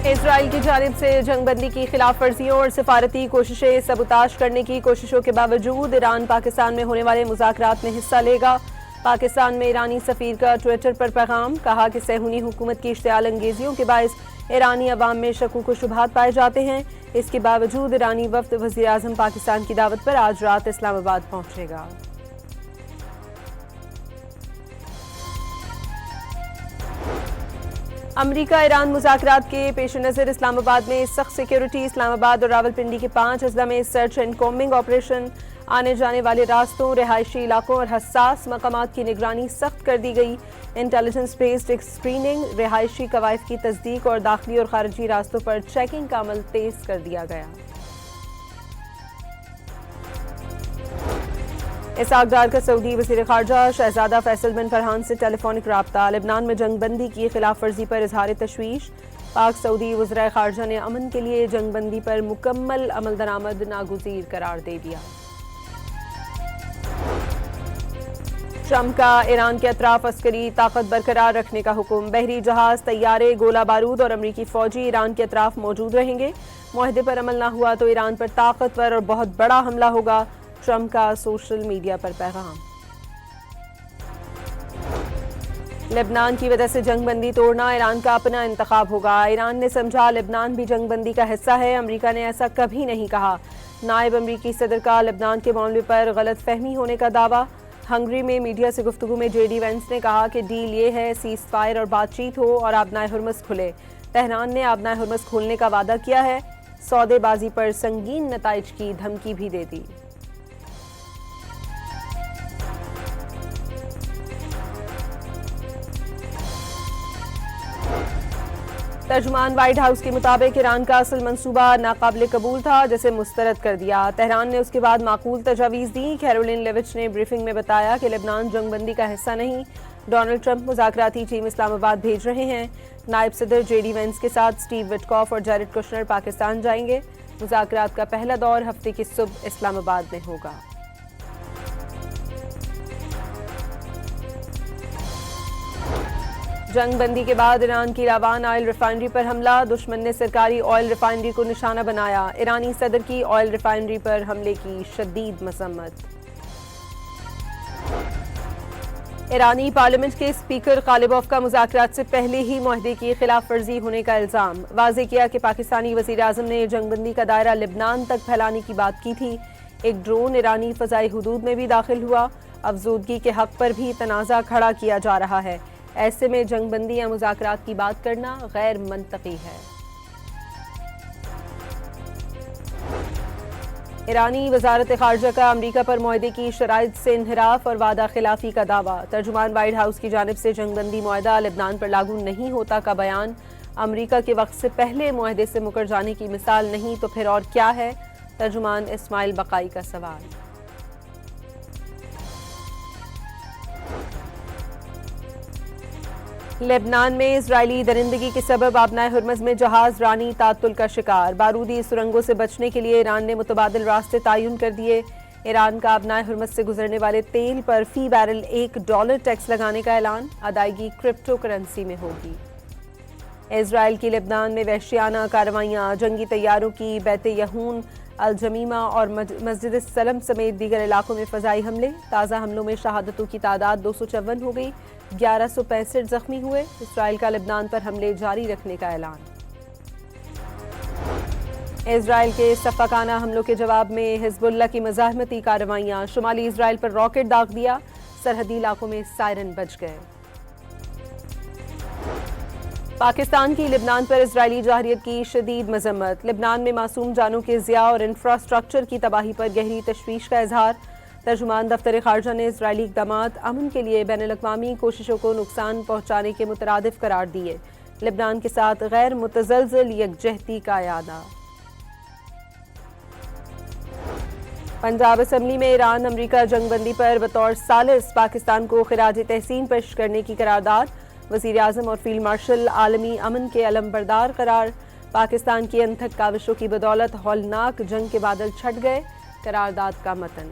Israel की जानिब से जंगबंदी की खिलाफ वर्जियों और सिफारती कोशिशें सबूताश करने की कोशिशों के बावजूद ईरान पाकिस्तान में होने वाले मुज़ाकरात में हिस्सा लेगा। पाकिस्तान में ईरानी सफीर का ट्विटर पर पैगाम, कहा कि सहूनी हुकूमत की इश्तियाल अंगेजियों के बायस ईरानी अवाम में शकूक व शुबहात पाए जाते हैं। इसके बावजूद ईरानी वफ्द वज़ीर आज़म पाकिस्तान की दावत पर आज रात इस्लामाबाद पहुंचेगा। अमरीका ईरान मुज़ाकरात के पेश नज़र इस्लामाबाद में सख्त सिक्योरिटी। इस्लामाबाद और रावलपिंडी के 5 अजला में सर्च एंड कॉम्बिंग ऑपरेशन। आने जाने वाले रास्तों, रिहायशी इलाकों और हसास मकामात की निगरानी सख्त कर दी गई। इंटेलिजेंस बेस्ड स्क्रीनिंग, रिहायशी कवायद की तस्दीक और दाखिली और खारजी रास्तों पर चेकिंग का अमल तेज कर दिया गया। इसहाक डार का सऊदी वज़ीर ख़ारजा शहजादा फैसल बिन फरहान से टेलीफोनिक राब्ता। लेबनान में जंगबंदी की खिलाफ वर्जी पर इजहार तशवीश। पाक सऊदी वज़राए ख़ारजा ने अमन के लिए जंगबंदी पर मुकम्मल अमल दरामद नागुज़ीर करार दे दिया। ट्रंप का ईरान के अतराफ अस्करी ताकत बरकरार रखने का हुक्म। बहरी जहाज, तैयारे, गोला बारूद और अमरीकी फौजी ईरान के अतराफ मौजूद रहेंगे। मुआहदे पर अमल न हुआ तो ईरान पर ताकतवर और बहुत बड़ा हमला होगा। ट्रंप का सोशल मीडिया पर पैगाम। लेबनान की वजह से जंगबंदी तोड़ना ईरान का अपना इंतखाब होगा। ईरान ने समझा लेबनान भी जंगबंदी का हिस्सा है। अमरीका ने ऐसा कभी नहीं कहा। नायब अमरीकी सदर का लेबनान के मामले पर गलत फहमी होने का दावा। हंगरी में मीडिया से गुफ्तगू में JD वेंस ने कहा कि डील ये है सीज फायर और बातचीत हो और आबनाए हुर्मुज़ खुले। तेहरान ने आबनाए हुर्मुज़ खोलने का वादा किया है। सौदेबाजी पर संगीन नताइज की धमकी भी दे दी। तर्जुमान व्हाइट हाउस के मुताबिक ईरान का असल मंसूबा नाकाबिल कबूल था, जिसे मुस्तरद कर दिया। तेहरान ने उसके बाद माकूल तजावीज़ दी। कैरोलिन लेविच ने ब्रीफिंग में बताया कि लेबनान जंगबंदी का हिस्सा नहीं। डोनाल्ड ट्रंप मुज़ाकराती टीम इस्लामाबाद भेज रहे हैं। नायब सदर JD वेंस के साथ स्टीव विटकॉफ और जैरेड कुशनर पाकिस्तान जाएंगे। मुज़ाकरात का पहला दौर हफ्ते की सुबह इस्लामाबाद में होगा। जंगबंदी के बाद ईरान की रावान ऑयल रिफाइनरी पर हमला। दुश्मन ने सरकारी ऑयल रिफाइनरी को निशाना बनाया। ईरानी सदर की ऑयल रिफाइनरी पर हमले की शदीद मजम्मत। ईरानी पार्लियामेंट के स्पीकर गालिबोफ का मुज़ाकरात से पहले ही मुआहदे की खिलाफ वर्जी होने का इल्ज़ाम। वाज़े किया कि पाकिस्तानी वज़ीर आज़म ने जंगबंदी का दायरा लेबनान तक फैलाने की बात की थी। एक ड्रोन ईरानी फ़ज़ाई हुदूद में भी दाखिल हुआ। अफजूदगी के हक पर भी तनाज़ा खड़ा किया जा रहा है। ऐसे में जंगबंदी या मुज़ाकरात की बात करना गैर मंतकी है। ईरानी वज़ारत ख़ारजा का अमरीका पर मुआहदे की शराइत से इन्हिराफ और वादा खिलाफी का दावा। तर्जुमान व्हाइट हाउस की जानिब से जंगबंदी मुआहदा लेबनान पर लागू नहीं होता का बयान। अमरीका के वक्त से पहले मुआहदे से मुकर जाने की मिसाल नहीं तो फिर और क्या है। तर्जुमान इस्माइल बकाई का सवाल। लेबनान में इजरायली दरिंदगी के सबब आबनाए हुर्मुज़ में जहाज रानी तातुल का शिकार। बारूदी सुरंगों से बचने के लिए ईरान ने मुतबादिल रास्ते तयन कर दिए। ईरान का आबनाए हुर्मुज़ से गुजरने वाले तेल पर फी बैरल $1 टैक्स लगाने का ऐलान। अदायगी क्रिप्टो करेंसी में होगी। इजराइल की लेबनान में वहशियाना कार्रवाइयाँ, जंगी तैयारों की बैते यहून, अल-जमीमा और मस्जिद सलम समेत दीगर इलाकों में फ़ज़ाई हमले। ताज़ा हमलों में शहादतों की तादाद 254 हो गई। 1165 जख्मी हुए। इसराइल का लेबनान पर हमले जारी रखने का ऐलान। इसराइल के सफ़ाकाना हमलों के जवाब में हिज़्बुल्लाह की मज़ाहमती कार्रवाइयाँ। शुमाली इसराइल पर रॉकेट दाग दिया। सरहदी इलाकों में सायरन बज गए। पाकिस्तान की लेबनान पर इजरायली जाहिरियत की शदीद मजम्मत। लेबनान में मासूम जानों के ज़िया और इंफ्रास्ट्रक्चर की तबाही पर गहरी तशवीश का इजहार। तर्जुमान दफ्तर ख़ारजा ने इजरायली इक़दामात अमन के लिए बैनुल-अक़वामी कोशिशों को नुकसान पहुँचाने के मुतरादिफ करार दिए। लेबनान के साथ गैर मुतज़लज़ल यकजहती का यादा। पंजाब असम्बली में ईरान अमरीका जंगबंदी पर बतौर सालिस पाकिस्तान को खिराज तहसीन पेश करने की करारदाद। वज़ीर आज़म और फील्ड मार्शल आलमी अमन के अलमबरदार करार। पाकिस्तान की अनथक काविशों की बदौलत हौलनाक जंग के बादल छट गए। करारदाद का मतन।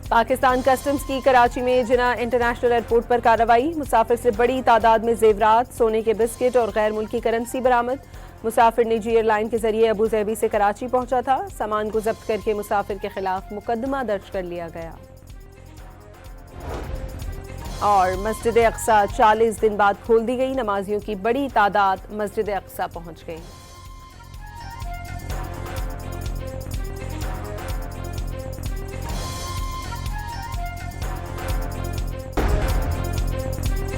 पाकिस्तान कस्टम्स की कराची में जिना इंटरनेशनल एयरपोर्ट पर कार्रवाई। मुसाफिर से बड़ी तादाद में जेवरात, सोने के बिस्किट और गैर मुल्की करेंसी बरामद। मुसाफिर निजी एयरलाइन के जरिए अबू धाबी से कराची पहुंचा था। सामान को जब्त करके मुसाफिर के खिलाफ मुकदमा दर्ज कर लिया गया। और मस्जिद अक्सा 40 दिन बाद खोल दी गई। नमाजियों की बड़ी तादाद मस्जिद अक्सा पहुंच गई।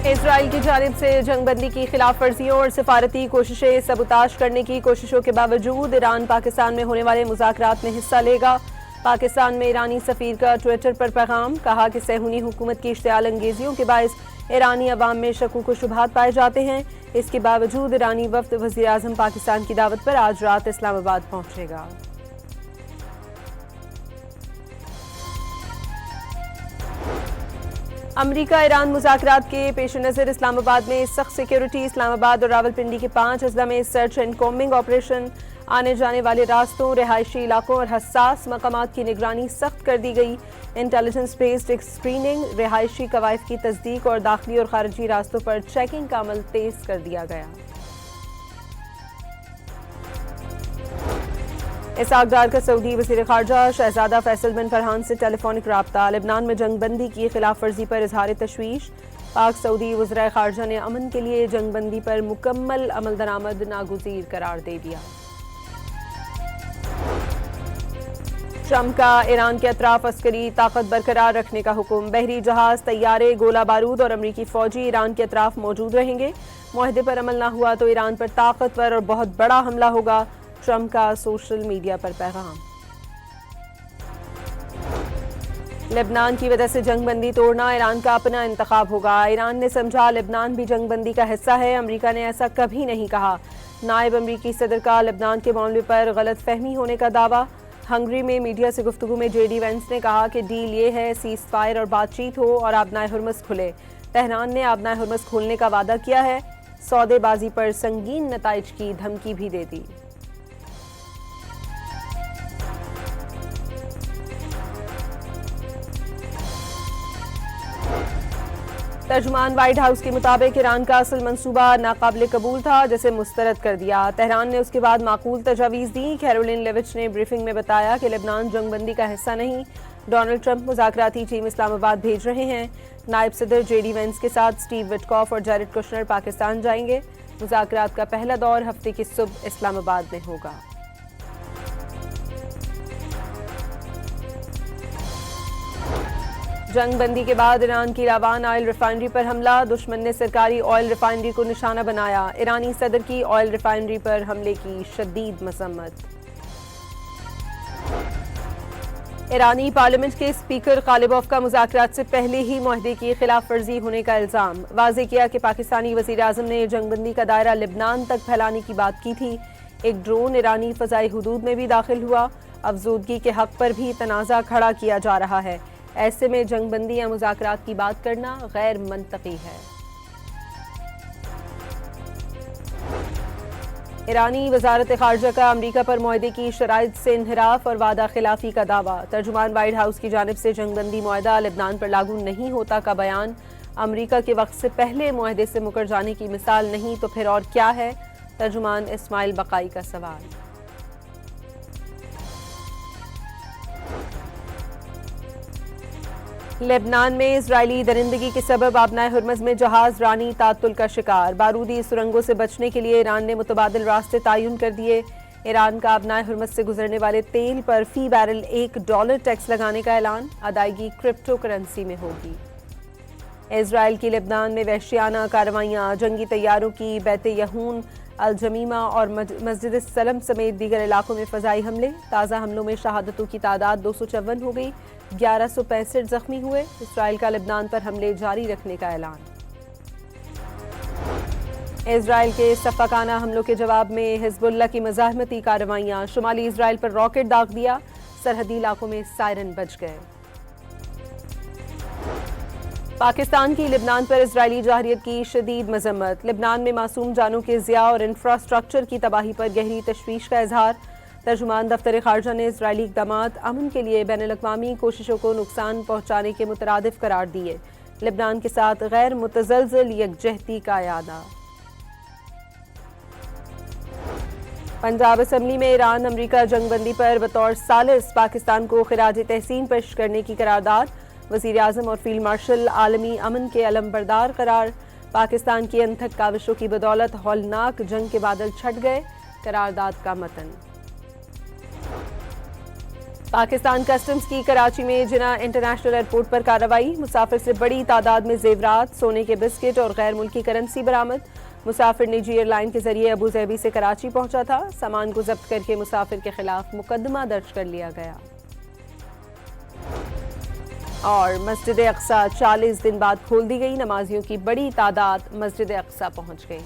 इजराइल की जानिब से जंगबंदी की खिलाफ वर्जियों और सिफारती कोशिशें सबूताज करने की कोशिशों के बावजूद ईरान पाकिस्तान में होने वाले मुज़ाकरात में हिस्सा लेगा। पाकिस्तान में ईरानी सफीर का ट्विटर पर पैगाम, कहा कि सहूनी हुकूमत की इश्तियाल अंगेजियों के बायस ईरानी अवाम में शकूक व शुबहात पाए जाते हैं। इसके बावजूद ईरानी वफ्द वज़ीर आज़म पाकिस्तान की दावत पर आज रात इस्लामाबाद पहुंचेगा। अमरीका ईरान मुज़ाकरात के पेश नज़र इस्लामाबाद में सख्त सिक्योरिटी। इस्लामाबाद और रावलपिंडी के 5 अजला में सर्च एंड कॉम्बिंग ऑपरेशन। आने जाने वाले रास्तों, रिहायशी इलाकों और हसास मकामात की निगरानी सख्त कर दी गई। इंटेलिजेंस बेस्ड स्क्रीनिंग, रिहायशी कवायद की तस्दीक और दाखिली और खारजी रास्तों पर चेकिंग का अमल तेज कर दिया गया। इसहाक डार का सऊदी वज़ीर ख़ारजा शहजादा फैसल बिन फरहान से टेलीफोनिक राब्ता। लेबनान में जंगबंदी की खिलाफ वर्जी पर इजहार तशवीश। पाक सऊदी वज़राए ख़ारजा ने अमन के लिए जंगबंदी पर मुकम्मल अमल दरामद नागुज़ीर करार दे दिया। ट्रंप का ईरान के अतराफ अस्करी ताकत बरकरार रखने का हुक्म। बहरी जहाज, तैयारे, गोला बारूद और अमरीकी फौजी ईरान के अतराफ मौजूद रहेंगे। मुआहदे पर अमल न हुआ तो ईरान पर ताकतवर और बहुत बड़ा हमला होगा। ट्रंप का सोशल मीडिया पर पैगाम। लेबनान की वजह से जंगबंदी तोड़ना ईरान का अपना इंतखाब होगा। ईरान ने समझा लेबनान भी जंगबंदी का हिस्सा है। अमरीका ने ऐसा कभी नहीं कहा। नायब अमरीकी सदर का लेबनान के मामले पर गलत फहमी होने का दावा। हंगरी में मीडिया से गुफ्तगू में जेडी वेंस ने कहा कि डील ये है सीज फायर और बातचीत हो और आबनाए हुर्मुज़ खुले। तेहरान ने आबनाए हुर्मुज़ खोलने का वादा किया है। सौदेबाजी पर संगीन नताइज की धमकी भी दे दी। तर्जुमान व्हाइट हाउस के मुताबिक ईरान का असल मंसूबा नाकाबिल कबूल था, जिसे मुस्तरद कर दिया। तेहरान ने उसके बाद माकूल तजावीज़ दी। कैरोलिन लेविच ने ब्रीफिंग में बताया कि लेबनान जंगबंदी का हिस्सा नहीं। डोनाल्ड ट्रंप मुज़ाकराती टीम इस्लामाबाद भेज रहे हैं। नायब सदर जेडी वेंस के साथ स्टीव विटकॉफ और जैरेड कुशनर पाकिस्तान जाएंगे। मुज़ाकरात का पहला दौर हफ्ते की सुबह इस्लामाबाद में होगा। जंगबंदी के बाद ईरान की रावान ऑयल रिफाइनरी पर हमला। दुश्मन ने सरकारी ऑयल रिफाइनरी को निशाना बनाया। ईरानी सदर की ऑयल रिफाइनरी पर हमले की शदीद मजम्मत। ईरानी पार्लियामेंट के स्पीकर गालिबोफ का मुज़ाकरात से पहले ही मुआहदे की खिलाफ वर्जी होने का इल्ज़ाम। वाज़े किया कि पाकिस्तानी वज़ीर आज़म ने जंगबंदी का दायरा लेबनान तक फैलाने की बात की थी। एक ड्रोन ईरानी फ़ज़ाई हुदूद में भी दाखिल हुआ। अफजूदगी के हक पर भी तनाज़ा खड़ा किया जा रहा है। ऐसे में जंगबंदी या मुज़ाकरात की बात करना गैर मंतकी है। ईरानी वज़ारत ख़ारजा का अमरीका पर मुआहदे की शराइत से इन्हिराफ और वादा खिलाफी का दावा। तर्जुमान व्हाइट हाउस की जानिब से जंगबंदी मुआहदा लेबनान पर लागू नहीं होता का बयान। अमरीका के वक्त से पहले मुआहदे से मुकर जाने की मिसाल नहीं तो फिर और क्या है? तर्जुमान इस्माइल बकाई का सवाल। लेबनान में इजरायली दरिंदगी के सबब आबनाए हुर्मुज़ में जहाज रानी तातुल का शिकार। बारूदी सुरंगों से बचने के लिए ईरान ने मुतबादिल रास्ते तयन कर दिए। ईरान का आबनाए हुर्मुज़ से गुजरने वाले तेल पर फी बैरल $1 टैक्स लगाने का ऐलान। अदायगी क्रिप्टो करेंसी में होगी। इजराइल की लेबनान में वहशियाना कार्रवाइयाँ, जंगी तैयारों की बैते यहून, अल-जमीमा और मस्जिद सलम समेत दीगर इलाकों में फ़ज़ाई हमले। ताज़ा हमलों में शहादतों की तादाद 254 हो गई। 1165 जख्मी हुए। इसराइल का लेबनान पर हमले जारी रखने का ऐलान। इसराइल के सफ़ाकाना हमलों के जवाब में हिज़्बुल्लाह की मज़ाहमती कार्रवाइयाँ। शुमाली इसराइल पर रॉकेट दाग दिया। सरहदी इलाकों में सायरन बज गए। पाकिस्तान की लेबनान पर इजरायली जाहिरियत की शदीद मजम्मत। लेबनान में मासूम जानों के ज़िया और इंफ्रास्ट्रक्चर की तबाही पर गहरी तशवीश का इजहार। तर्जुमान दफ्तर खारजा ने इजरायली इक़दामात अमन के लिए बैनुल-अक़वामी कोशिशों को नुकसान पहुँचाने के मुतरादिफ करार दिए। लेबनान के साथ गैर मुतज़लज़ल यकजहती का यादा। पंजाब असम्बली में ईरान अमरीका जंगबंदी पर बतौर सालिस पाकिस्तान को खिराज तहसीन पेश करने की करारदाद। वज़ीर आज़म और फील्ड मार्शल आलमी अमन के अलमबरदार करार। पाकिस्तान की अनथक काविशों की बदौलत हौलनाक जंग के बादल छट गए। करारदाद का मतन। पाकिस्तान कस्टम्स की कराची में जिना इंटरनेशनल एयरपोर्ट पर कार्रवाई। मुसाफिर से बड़ी तादाद में जेवरात, सोने के बिस्किट और गैर मुल्की करेंसी बरामद। मुसाफिर निजी एयरलाइन के जरिए अबू ज़ैबी से कराची पहुंचा था। सामान को जब्त करके मुसाफिर के खिलाफ मुकदमा दर्ज कर लिया गया। और मस्जिद अक्सा 40 दिन बाद खोल दी गई। नमाजियों की बड़ी तादाद मस्जिद अक्सा पहुंच गई।